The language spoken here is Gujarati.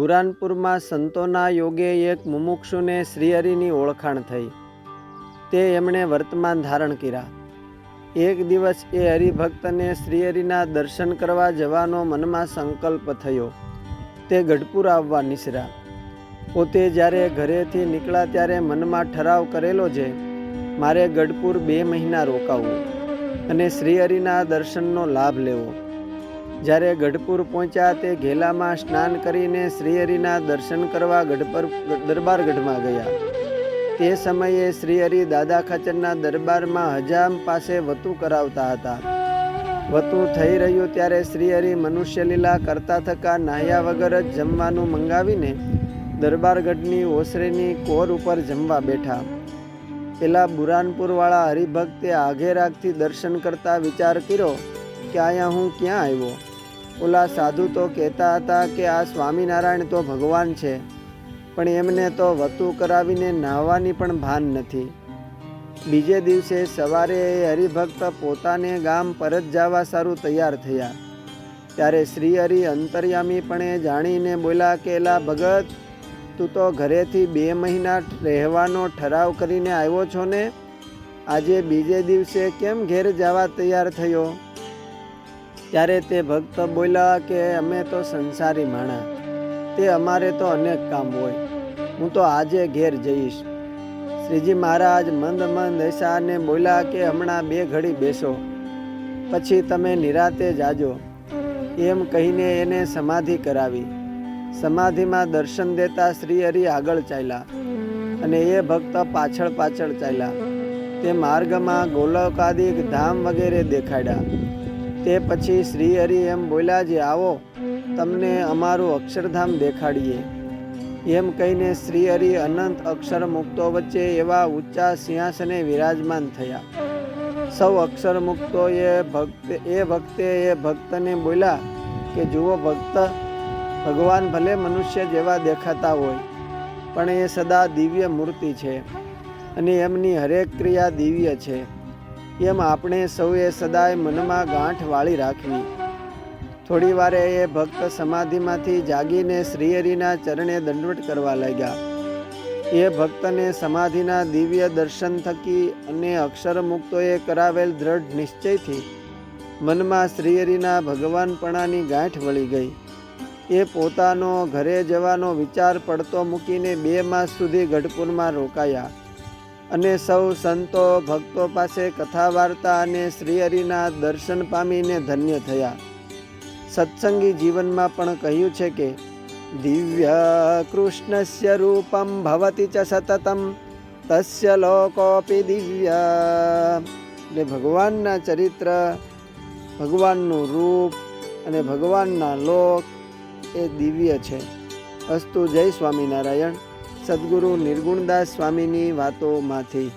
બુરાનપુરમાં સંતોના યોગે એક મુમુક્ષુને શ્રીહરિની ઓળખાણ થઈ. તે એમણે વર્તમાન ધારણ કર્યા. એક દિવસ એ હરિભક્તને શ્રીહરિના દર્શન કરવા જવાનો મનમાં સંકલ્પ થયો. તે ગઢપુર આવવા નીસર્યા. પોતે જ્યારે ઘરેથી નીકળ્યા ત્યારે મનમાં ઠરાવ કરેલો છે, મારે ગઢપુર 2 મહિના રોકાવું અને શ્રીહરિના દર્શનનો લાભ લેવો. જ્યારે ગઢપુર પહોંચ્યા તે ઘેલામાં સ્નાન કરીને શ્રીહરિના દર્શન કરવા દરબારગઢમાં ગયા. તે સમયે શ્રીહરિ દાદા ખાચરના દરબારમાં હજામ પાસે વતું કરાવતા હતા. વતું થઈ રહ્યું ત્યારે શ્રીહરિ મનુષ્ય લીલા કરતા થકા નાહ્યા વગર જ જમવાનું મંગાવીને દરબારગઢની ઓસરીની કોર ઉપર જમવા બેઠા. પેલા બુરાનપુરવાળા હરિભક્તે આઘેરાગથી દર્શન કરતા વિચાર કર્યો કે અહીંયા હું ક્યાં આવ્યો? ઓલા સાધુ તો કહેતા હતા કે આ સ્વામિનારાયણ તો ભગવાન છે, પણ એમને તો વતું કરાવીને નાહવાની પણ ભાન નથી. બીજે દિવસે સવારે એ હરિભક્ત પોતાને ગામ પરત જવા સારું તૈયાર થયા. ત્યારે શ્રીહરિ અંતર્યામીપણે જાણીને બોલ્યા કે એલા ભગત, તું તો ઘરેથી 2 મહિના રહેવાનો ઠરાવ કરીને આવ્યો છો ને, આજે બીજે દિવસે કેમ ઘેર જવા તૈયાર થયો? ત્યારે તે ભક્ત બોલ્યા કે અમે તો સંસારી માણા, તે અમારે તો અનેક કામ હોય, હું તો આજે ઘેર જઈશ. શ્રીજી મહારાજ મંદ હસ્યા અને બોલ્યા કે હમણાં 2 ઘડી બેસો, પછી તમે નિરાતે જાજો. એમ કહીને એને સમાધિ કરાવી. સમાધિમાં દર્શન દેતા શ્રીહરિ આગળ ચાલ્યા અને એ ભક્ત પાછળ ચાલ્યા. તે માર્ગમાં ગોલકાદિક ધામ વગેરે દેખાડ્યા. તે પછી શ્રીહરિ એમ બોલ્યા, જે આવો તમને અમારું અક્ષરધામ દેખાડીએ. એમ કહીને શ્રીહરિ અનંત અક્ષર મુક્તો વચ્ચે એવા ઊંચા સિંહાસને વિરાજમાન થયા. સૌ અક્ષર મુક્તો એ ભક્તે એ ભક્તને બોલ્યા કે જુઓ ભક્ત, ભગવાન ભલે મનુષ્ય જેવા દેખાતા હોય, પણ એ સદા દિવ્ય મૂર્તિ છે અને એમની હરેક ક્રિયા દિવ્ય છે. એમ આપણે સૌએ સદાય મનમાં ગાંઠ વાળી રાખવી. થોડી વારે એ ભક્ત સમાધિમાંથી જાગીને શ્રીહરિના ચરણે દંડવટ કરવા લાગ્યા. એ ભક્તને સમાધિના દિવ્ય દર્શન થકી અને અક્ષર મુક્તોએ કરાવેલ દ્રઢ નિશ્ચયથી મનમાં શ્રીહરિના ભગવાનપણાની ગાંઠ વળી ગઈ. એ પોતાનો ઘરે જવાનો વિચાર પડતો મૂકીને 2 માસ સુધી ગઢપુરમાં રોકાયા અને સૌ સંતો ભક્તો પાસે કથા વાર્તા અને શ્રીહરિના દર્શન પામીને ધન્ય થયા. સત્સંગી જીવનમાં પણ કહ્યું છે કે દિવ્ય કૃષ્ણસ્ય રૂપમ ભવતિ ચ સતતમ તસ્ય લોકોપી દિવ્ય. એટલે ભગવાનના ચરિત્ર, ભગવાનનું રૂપ અને ભગવાનના લોક એ દિવ્ય છે. અસ્તુ. જય સ્વામિનારાયણ. સદ્ગુરુ નિર્ગુણદાસ સ્વામીની વાતોમાંથી.